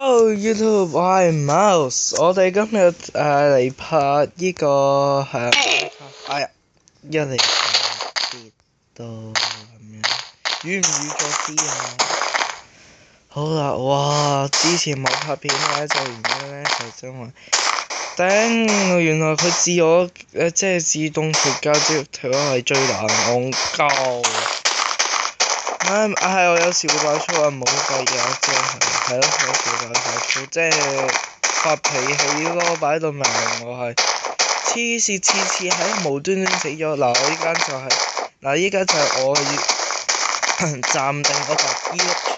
Hello YouTube，我係 Mouse，我哋今日嚟拍呢個哎呀，一嚟跌到咁樣，瘀唔瘀咗啲啊？好啦，哇！之前冇拍片嘅就原因咧就因為頂，原來佢自我即係自動調校條係最難戇鳩。係我有時會爆粗啊，唔好計嘅，即係咯，有時會爆粗，即係發脾氣咯，擺到明我係黐線，次次喺無端端死咗。嗱，我依家就係我要暫定我搭依屋柱，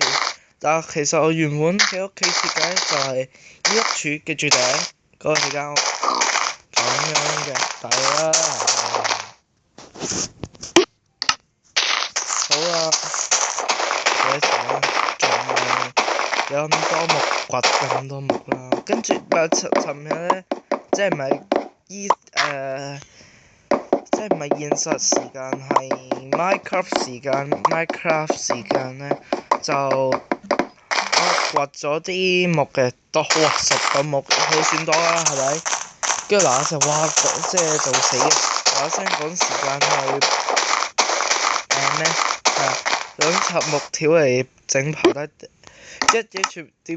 但其實我原本嘅屋企設計就係依屋柱嘅最頂嗰個間屋咁樣嘅，但係啦，好啦。有咁多木掘咁多木啦，跟住尋日咧，即係唔係即係唔係現實時間，係 Minecraft 時間咧，就我掘咗啲木嘅，哇10個木好算多啦，係咪？跟住嗱一聲，哇即係就死嘅，嗱一聲趕時間去咩兩插木條嚟整爬低。點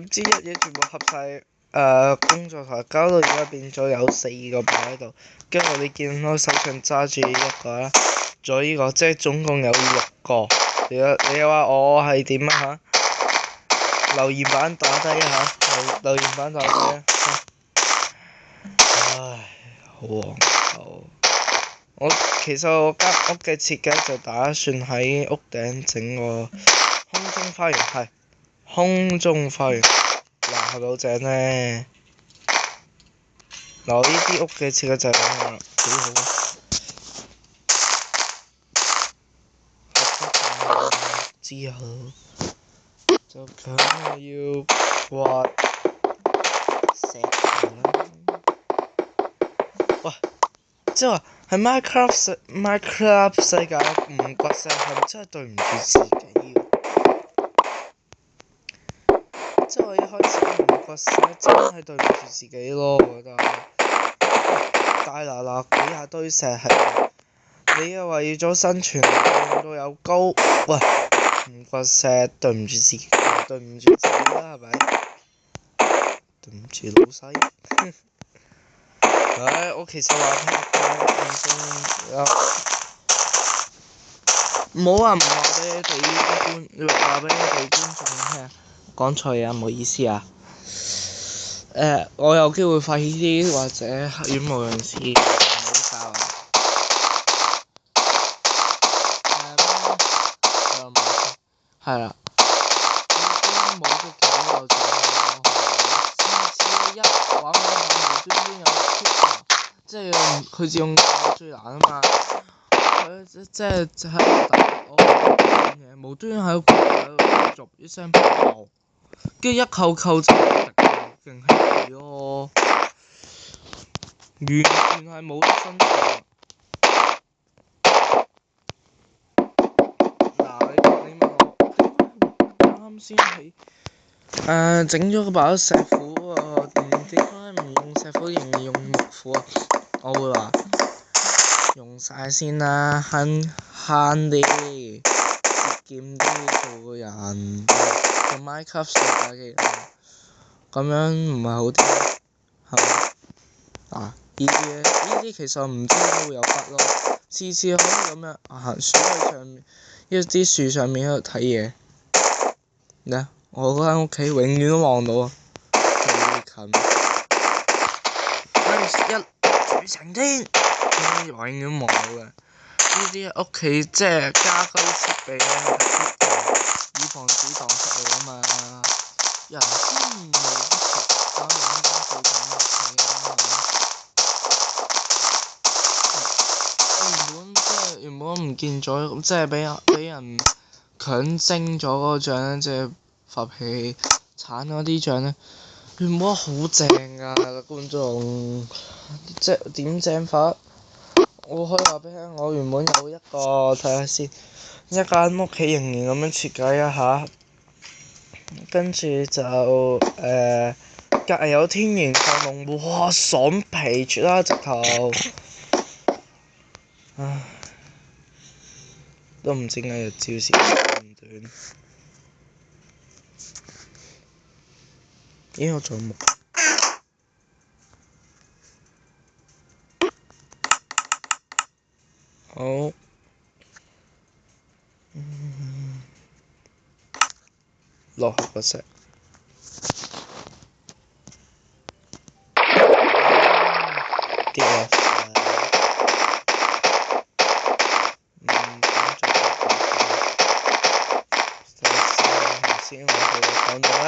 知一嘢全部合晒工作台，搞到而家變咗有4個擺喺度，跟住你見我手上揸住一個啦，仲有呢個，即係總共有6個。你又話我係點啊嚇？留言板打低下，留言板打低啊！唉，好黃頭。其實我間屋嘅設計就打算喺屋頂整個空中花園，係。空中花園，嗱係咪好正呢？嗱，呢啲屋嘅設計就係咁樣啦，幾好啊！合咗之後，就梗係要刮石頭啦。喂，即係話喺 Minecraft 世界唔刮石係咪真係對唔住自己？即係我一開始唔掘石，真係對唔住自己咯，我覺得。大嗱幾下堆石係你又為咗生存變到有高，喂，唔掘石對唔住自己，對唔住自己啦，係咪？對唔住老細。唉，我其實話唔好話唔話俾你哋觀眾聽，講錯嘢啊，唔好意思啊。我有機會廢啲或者語無倫次，唔好教啊。係啦，已經冇咗幾個鐘咯，次一玩玩下無端端有 creeper，即係佢自用教最難啊嘛。佢即係喺度打我講嘢，無端端喺度逐一聲爆，跟住一扣就勁氣死咯，完全係冇得生存。嗱，你問我啱先起整咗把石斧啊，點解唔用石斧，仍然用木斧啊？我會話用晒先啦，慳啲，節儉啲做個人，做 Minecraft 世界嘅人，咁樣唔係好啲，係咪？呢啲其實唔知點解會有筆咯，次次可以咁樣行樹喺上面，一啲樹上面喺度睇嘢。呢，我嗰間屋企永遠都望到啊，最近。一柱成天，永遠都望到嘅。呢啲屋企即係家居設備咧，以防止蕩失路啊嘛。人先無不熟，當然最近屋企啦，原本唔見咗，即係俾人強徵咗嗰個獎咧，即係發脾氣鏟嗰啲獎咧，原本好正㗎，觀眾，即係點正法？我可以話俾你聽，我原本有一個睇下先，一間屋企仍然咁樣設計一下，跟住就隔離有天然發夢，哇爽皮絕啦直頭，唉，都唔知點解日照時間咁短。咦，我仲有木。好，落去個石。跌落水。頭先我講到咧。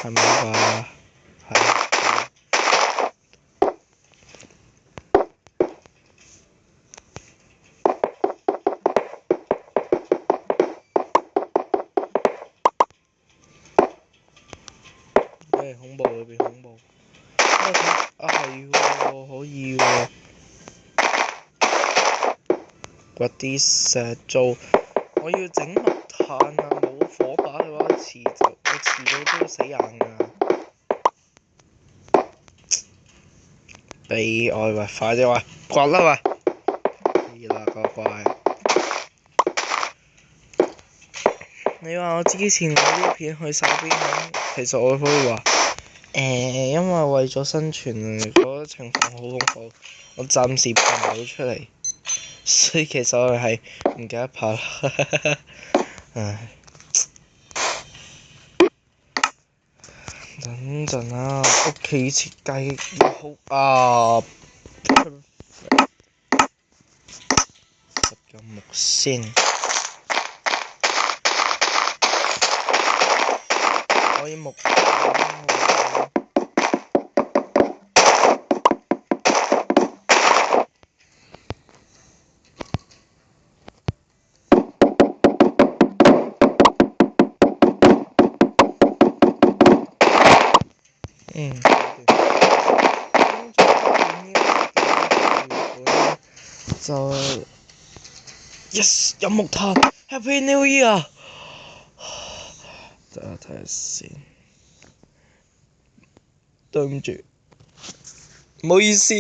係咪吧？係。恐怖裏邊恐怖。係喎，可以喎。掘啲石做，我要整木炭啊！冇火把嘅話，我遲早都會死硬㗎。悲哀喂，快啲喂，掘啦喂！係啦，乖乖。你話我之前嗰啲片去晒邊？其實我可以話，因為咗生存啊，嗰個情況好恐怖，我暫時拍唔到出嚟，所以其實我係唔記得拍啦。唉，等陣啊，屋企設計要好啊。拾個木先。可以木。就 yes 有木炭 ，Happy New Year！ 等下睇下先，對唔住，唔好意思，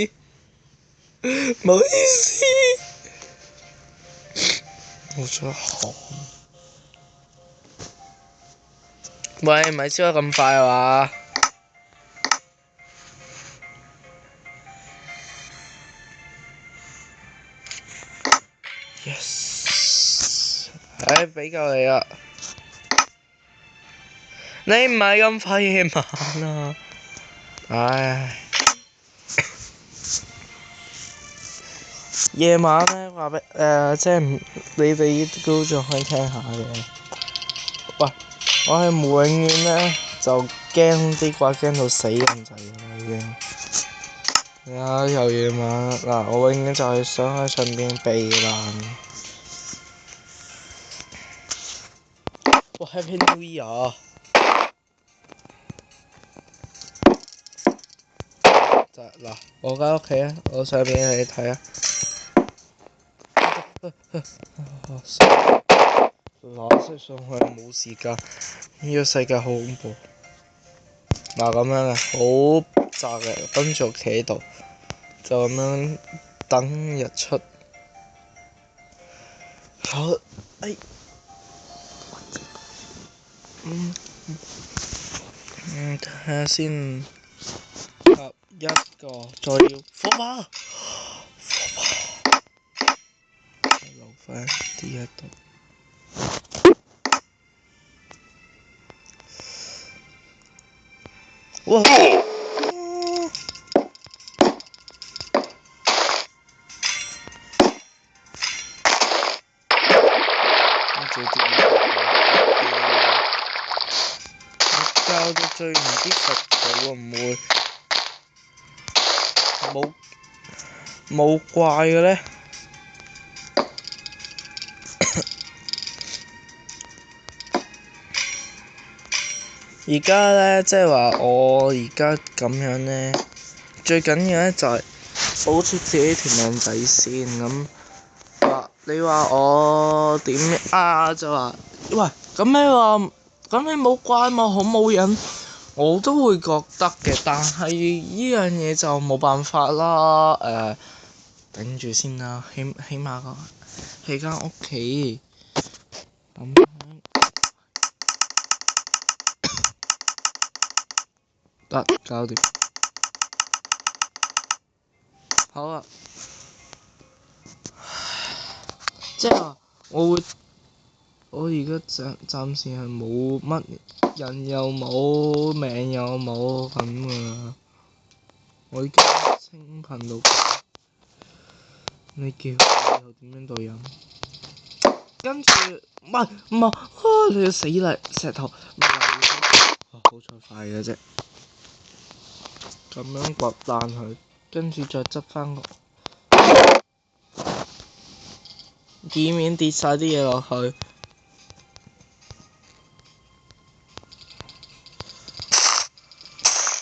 唔好意思，我出汗。喂，咪燒得咁快啊嘛？Yes， 俾夠你啦！你唔係咁快夜晚啊！唉，夜晚咧話俾即係你哋都仲可以聽下嘅。喂，我係永遠咧就驚啲怪驚到死咁滯啦已經。又夜晚嗱，我永遠就係想喺上邊避難。哇 ！Happy New Year！ 嗱，我間屋企啊，我上邊你睇啊。藍色上去冇時間，呢個世界好恐怖。嗱咁樣嘅，好窄嘅，跟住我企喺度，就咁樣等日出。好，睇下先，一個，再要火把，留返啲喺度。哇！教到最唔知實佢會唔會冇怪嘅咧？而家咧，即係話我而家咁樣咧，最緊要咧就係保持自己條命仔先咁。你話我點啊？就話喂，咁你冇怪嘛，好冇癮，我都會覺得嘅。但係呢樣嘢就冇辦法啦。頂住先啦，起碼起間屋企咁樣得搞掂。好啊，即係話我而家暫時係冇乜人又冇命又冇咁啊！我已經清貧到你叫我以後點樣對人？跟住唔係，你要死啦！石頭好彩快嘅啫，咁樣掘爛佢，跟住再執翻個，以免跌晒啲嘢落去。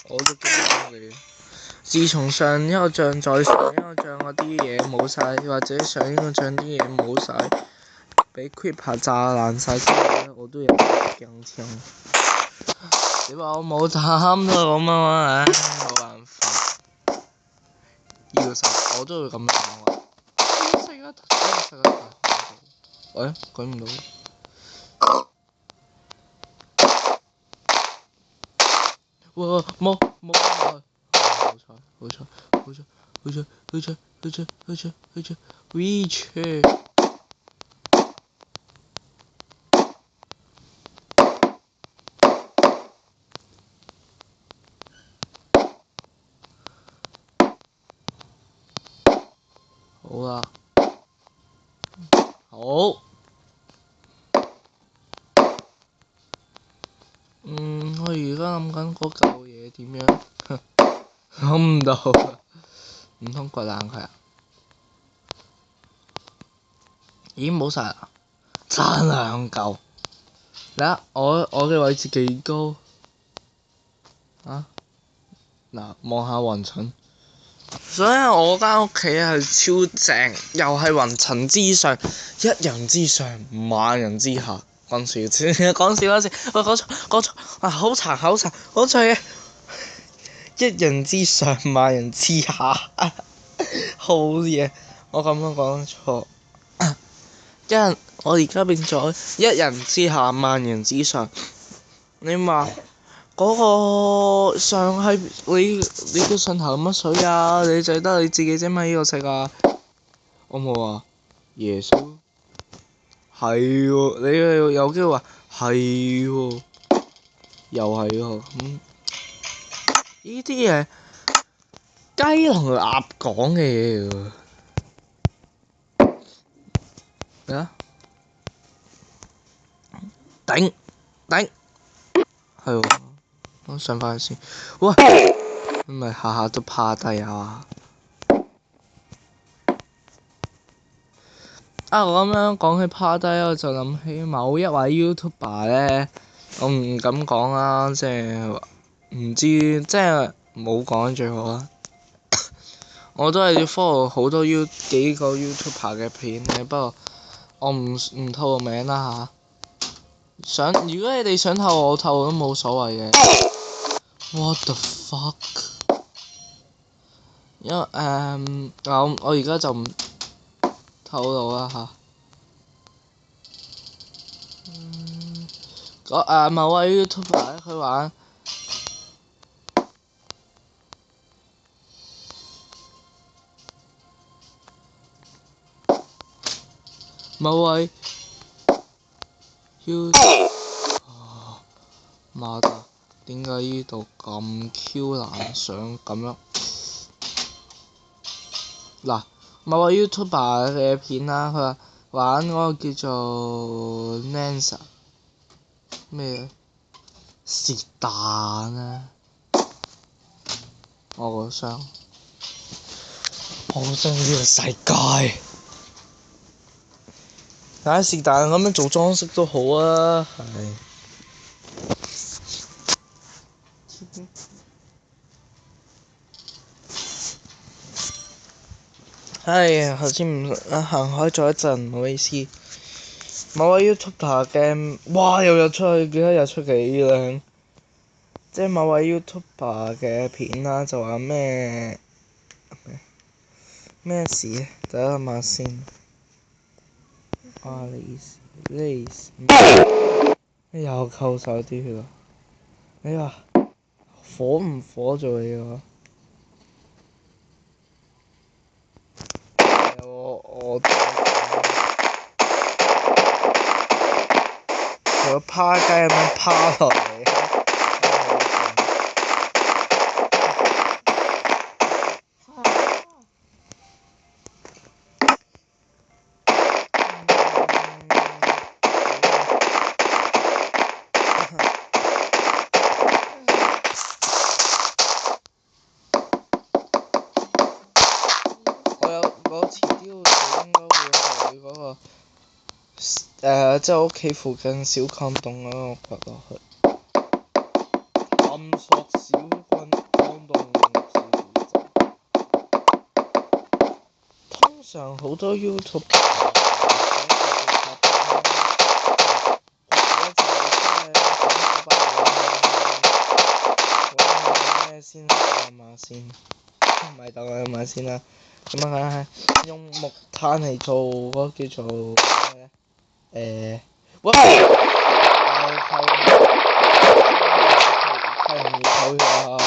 我都驚你。自從上一個仗再上一個仗嗰啲嘢冇晒，或者上一個仗啲嘢冇晒，俾 Creeper 炸爛晒之後咧，我都有啲驚青。你話我冇膽都咁啊，唉，冇辦法。呢個時候我都會咁樣講話。喂，舉唔到。哇！冇好彩，reach。好啦，好。我而家諗緊嗰嚿嘢點樣，諗唔到，唔通掘爛佢啊？已經冇晒啦，差2嚿。嚟啊！我嘅位置幾高啊？嗱，望下雲層。所以我間屋企係超正，又係雲層之上，一人之上，萬人之下。講笑啫，講笑，我講錯啊！好殘嘅，一人之上，萬人之下，好嘢！我咁樣講錯。我而家變咗一人之下，萬人之上。你話嗰個上係你個上頭乜水啊？你就得你自己啫嘛？呢個世界，我冇話耶穌係喎，你又有機會話係喎，又係喎。呢啲嘢雞同鴨講嘅嘢嚟喎。咩啊？頂，係喎，我上返去先。喂，唔係下下都趴低啊！我咁樣講起趴低，我就諗起某一位 YouTuber 咧，我唔敢講啦，即係唔知，即係冇講最好啦。我都係要 follow 好多幾個 YouTuber 嘅片嘅，不過我唔透露名啦嚇。如果你哋想透露，我透露都冇所謂嘅。What the fuck？因為我而家就唔透露啦嚇。某位 YouTuber 佢玩某位 媽的，點解呢度咁 Q 難上咁樣？嗱，某位 YouTuber 嘅片啦，佢話玩嗰個叫做 Lancer 咩是但啦，我想呢個世界，唉是但咁樣做裝飾都好啊，係。哎呀，頭先唔行開咗一陣，唔好意思。某位 YouTuber 嘅，哇又日出去，幾多日出幾靚？即係某位 YouTuber 嘅片啦，就話咩事啊？等一諗下先。又扣晒啲血啦！哎呀，火唔火咗你啊？我佢趴雞咁樣趴落嚟。我遲啲應該會去嗰個即係屋企附近小礦洞嗰度掘落去，探索小礦洞小古仔。通常好多 YouTube 先諗下先，唔係等我諗下先啦。咁啊，用木炭嚟做嗰個叫做咩咧？哇！太容易口血啦！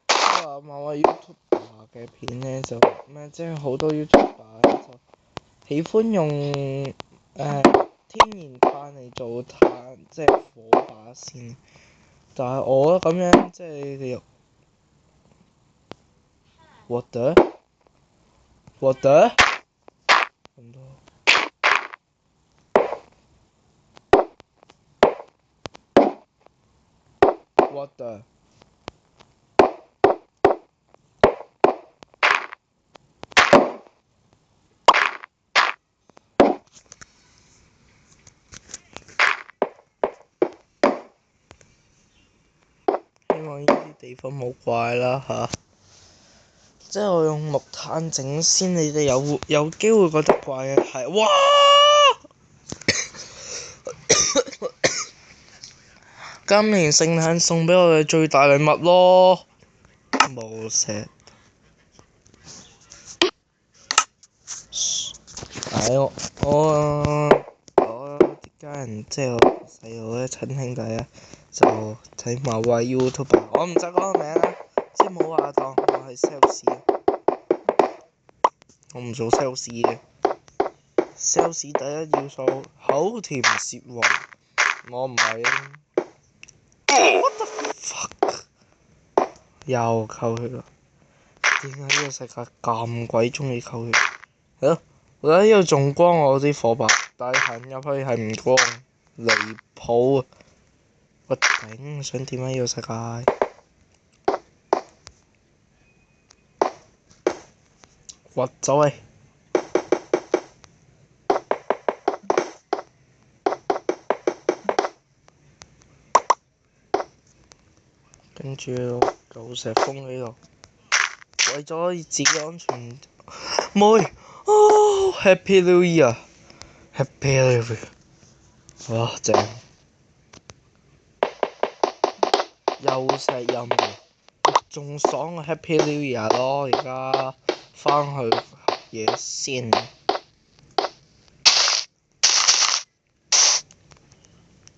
即係話某個 YouTuber 嘅片咧，就咩即係好多 YouTuber 咧就喜歡用天然炭嚟做炭，即係火把先。但係我咁樣即係你What the？咁多。What the？希望呢啲地方冇怪啦嚇。即係我用木炭整先，你哋有機會覺得怪嘅係，哇！今年聖誕送俾我嘅最大禮物咯，冇石。我啲家人即係我細佬咧親兄弟咧，就睇某位 YouTuber， 我唔執嗰個名啦，即係冇話當我係 sales， 我唔做 sales 嘅。sales 第一要素口甜舌滑，我唔係。What the fuck？ 又扣血啦！點解呢個世界咁鬼鍾意扣血？係咯，我覺得呢度仲光我啲火把，但係行入去係唔光，離譜啊！我頂，想點啊呢個世界？掘走你！跟住舊石封喺度，為咗自己安全，妹哦 Happy New Year，Happy New Year， 哇正！又石又梅，仲爽過 Happy New Year 咯！而家返去學嘢先。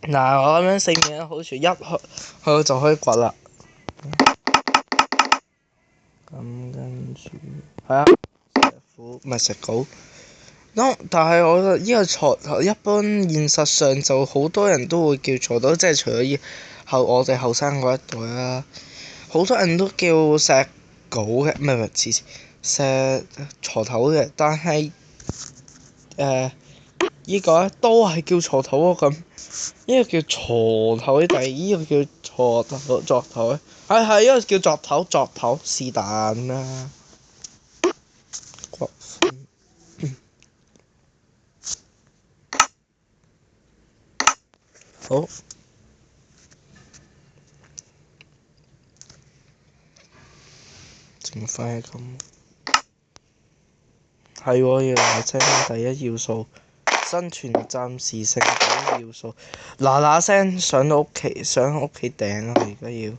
嗱，我咁樣四面嘅好處，一去就可以掘啦。咁跟住係啊，石斧唔係石鎬。但係我覺得呢個鋤一般現實上就好多人都會叫鋤頭，即係除咗我哋後生嗰一代啦，好多人都叫石鎬嘅，唔係石鋤頭嘅。但係依個咧都係叫鋤頭喎咁。呢個叫鋤頭，第呢個叫鋤頭鑿頭咧，係呢個叫鑿頭是但啦。好，剩翻係咁。係喎，原來係第一要素，生存暫時性第一要素。嗱聲上屋企頂啊！而家要，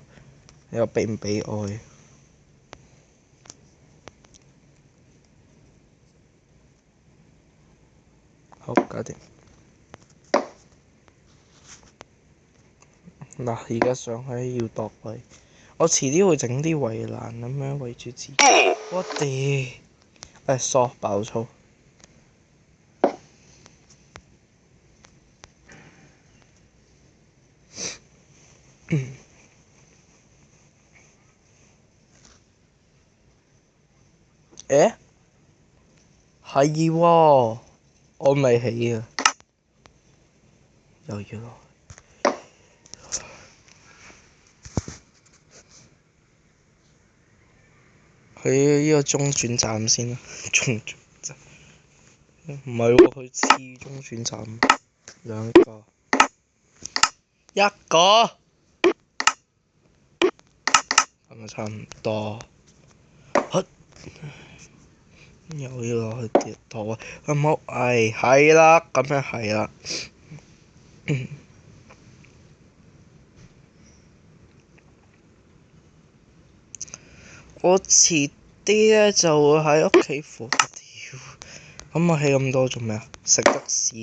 你話俾唔俾愛？好，搞掂。嗱，而家上去要度位，我遲啲會整啲圍欄咁樣圍住自己。我哋，嗦爆粗。誒？係喎，我未起啊，又要落。去呢個中轉站先啦，中轉站。唔係喎，去次中轉站，兩個，一個，係咪差唔多？又要落去跌倒啊！好，係啦，咁樣係啦。我遲啲咧就會喺屋企附近。咁我起咁多做咩啊？食得少。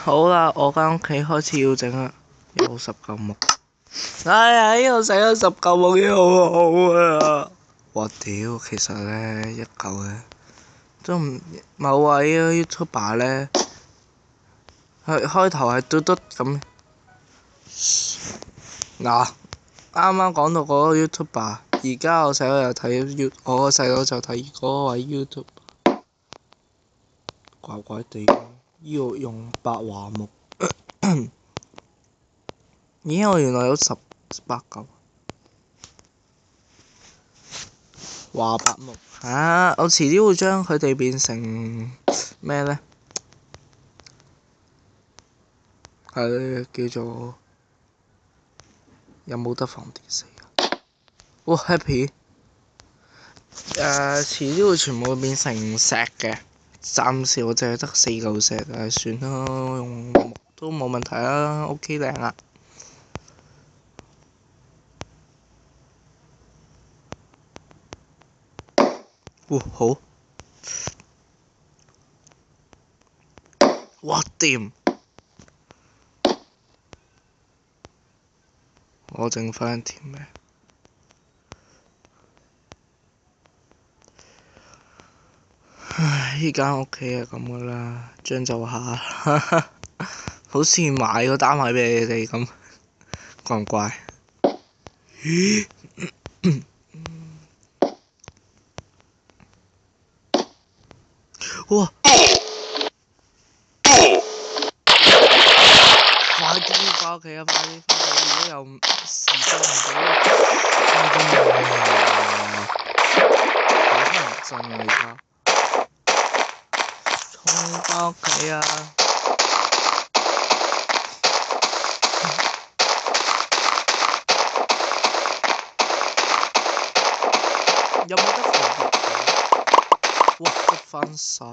好啦，我間屋企開始要整啦，有19木。哎呀，呢度整咗19木已經好好啊！我屌，其實咧一嚿咧都唔某位 YouTuber 咧，佢開頭係嘟嘟咁。嗱，啱啱講到嗰個 YouTuber，而家我細佬又睇我個細佬就睇嗰位 YouTuber，怪怪地。呢度用白樺木，咦？我原來有18嚿華白木啊！我遲啲會將佢哋變成咩呢？係叫做有冇得防跌死啊？哇 happy！遲啲會全部變成石嘅。暫時我淨係得4嚿石，算啦，用木都冇問題啦，OK 靚啦。好。哇掂！我整翻條咩？唉，依間屋企係咁噶啦，將就下，好似買個單位俾你哋咁，怪唔怪？咦？哇！快啲返屋企啊！快啲返屋企！如果又時間唔到，好乞人憎啊！而家。衝返屋企啊！有冇得防跌？哇！跌翻晒。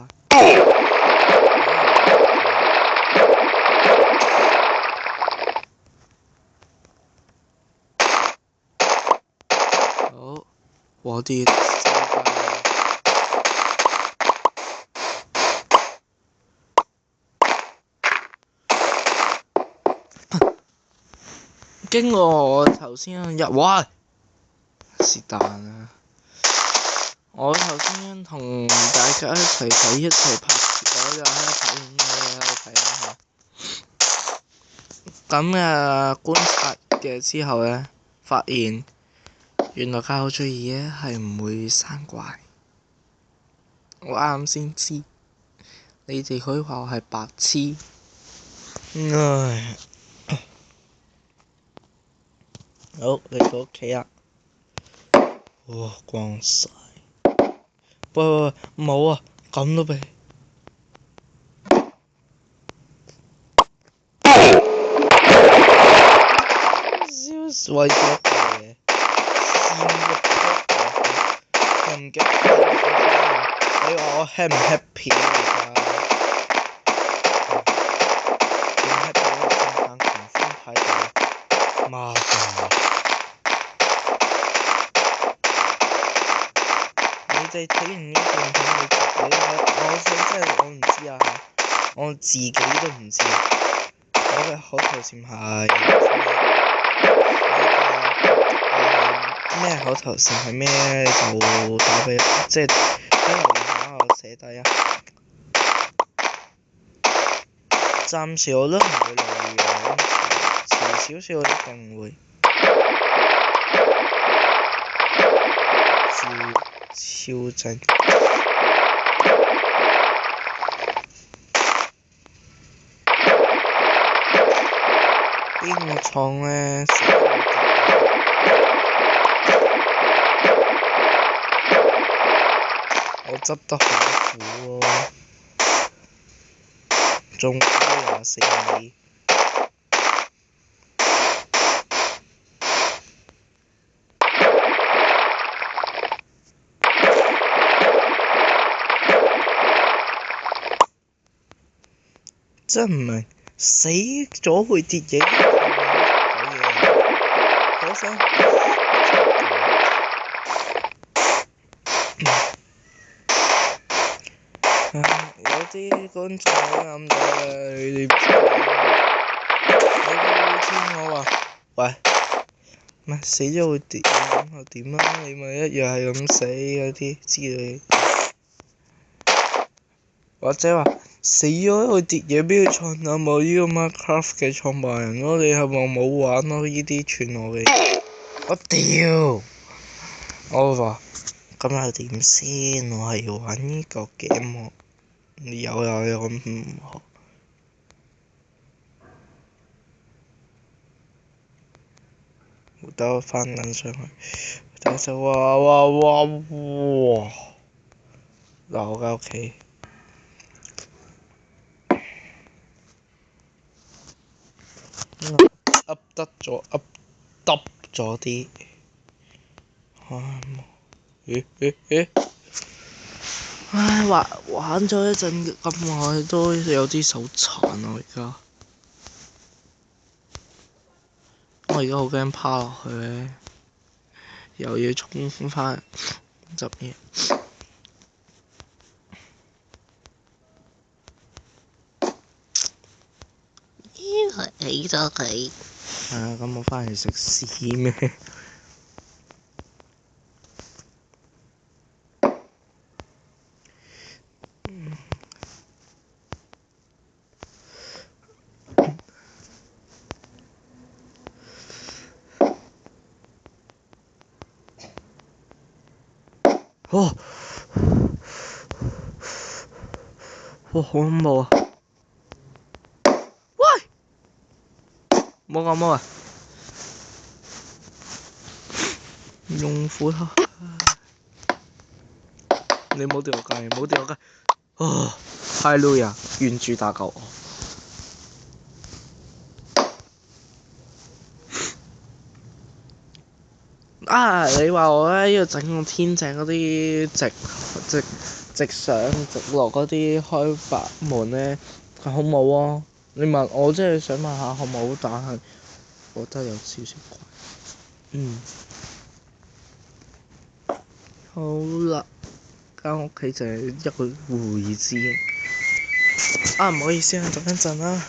好，我啲經過我頭先喂，是但啊！我頭先同大家一齊睇一齊拍，我就喺度拍片，你喺度睇下。咁觀察嘅之後咧，發現原來教最二咧係唔會生怪。我啱先知，你哋可以話我係白痴。唉，好嚟到屋企啦。哇，光晒！喂，唔好啊，咁都俾。笑死為咗一嚿嘢，線個波又唔記得睇我嗰張，你話我 happy 唔 happy 啊而家？點 happy 咧？聖誕狂歡派對，媽㗎！你哋睇完呢段片，我真係我唔知啊，我自己都唔知。我嘅口頭禪係咩口頭禪係咩？就打俾即係喺留言下我寫低啊。暫時我都唔會露樣，遲少少我一定會。超正。邊個創呢？我執得好苦喎，仲苦24尾。真唔明，死咗會跌嘢，好想有啲觀眾好諗到嘅，你哋會聽我話，喂，唔係死咗會跌嘢咁又點啊？你咪一樣係咁死嗰啲之類，或者話死咗會跌嘢，邊個創有冇呢個 Minecraft 嘅創辦人咯？你係咪冇玩咯？呢啲串我嘅，我屌！我話咁又點先？我係要玩呢個 game 喎，你有咁唔好。等我翻緊上去，但係就哇！嗱，我間屋企噏得咗噏耷咗啲，唉，玩咗一陣咁耐都有啲手殘啊！我而家好驚趴落去咧，又要衝翻執嘢。起咗佢。咁我翻嚟食屎咩？哇！好恐怖啊！喂！冇咁啊！用斧頭。你冇掉我街，冇掉我街。哈利路亞，願主打救我。你話我呢要整個天井嗰啲直上直落嗰啲開白門呢，好冇啊？你問我真係想問下好冇，但係我覺得有少少貴。好啦，間屋企就係一個會址。唔好意思啊，等一陣啦。